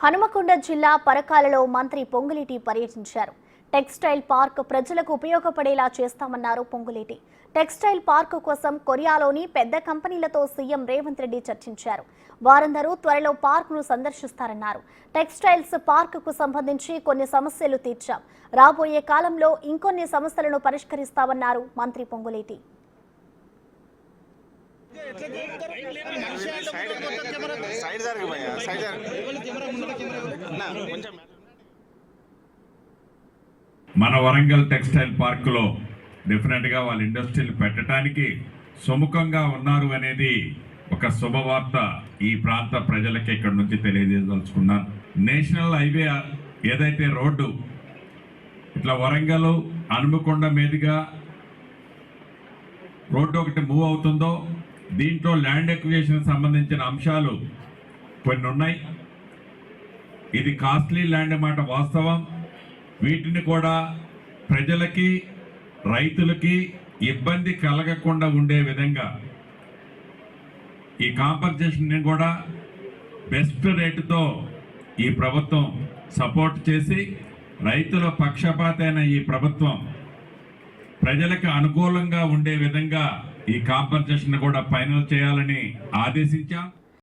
హనుమకొండ జిల్లా పరకాలలో మంత్రి పొంగులేటి పర్యటించారు. టెక్స్టైల్ పార్క్ ప్రజలకు ఉపయోగపడేలా చేస్తామన్నారు పొంగులేటి. టెక్స్టైల్ పార్క్ కోసం కొరియాలోని పెద్ద కంపెనీలతో సీఎం రేవంత్ రెడ్డి చర్చించారు. వారందరూ త్వరలో పార్కును సందర్శిస్తారన్నారు. టెక్స్టైల్స్ పార్కుకు సంబంధించి కొన్ని సమస్యలు తీర్చాం. రాబోయే కాలంలో ఇంకొన్ని సమస్యలను పరిష్కరిస్తామన్నారు మంత్రి పొంగులేటి. మన వరంగల్ టెక్స్టైల్ పార్కులో డెఫినెట్గా వాళ్ళ ఇండస్ట్రీలు పెట్టడానికి సుముఖంగా ఉన్నారు అనేది ఒక శుభవార్త ఈ ప్రాంత ప్రజలకి ఇక్కడ నుంచి తెలియజేయదలుచుకున్నాను. నేషనల్ హైవే ఏదైతే రోడ్డు ఇట్లా వరంగల్ హనుమకొండ మీదుగా రోడ్డు ఒకటి మూవ్ అవుతుందో దీంట్లో ల్యాండ్ ఎక్విజిషన్ సంబంధించిన అంశాలు కొన్ని ఉన్నాయి. ఇది కాస్ట్లీ ల్యాండ్ అన్నమాట వాస్తవం. వీటిని కూడా ప్రజలకి రైతులకి ఇబ్బంది కలగకుండా ఉండే విధంగా ఈ కాంపన్సేషన్ కూడా బెస్ట్ రేటుతో ఈ ప్రభుత్వం సపోర్ట్ చేసి రైతుల పక్షపాతైన ఈ ప్రభుత్వం ప్రజలకు అనుకూలంగా ఉండే విధంగా ఈ కాంపన్సేషన్ కూడా ఫైనల్ చేయాలని ఆదేశించాం.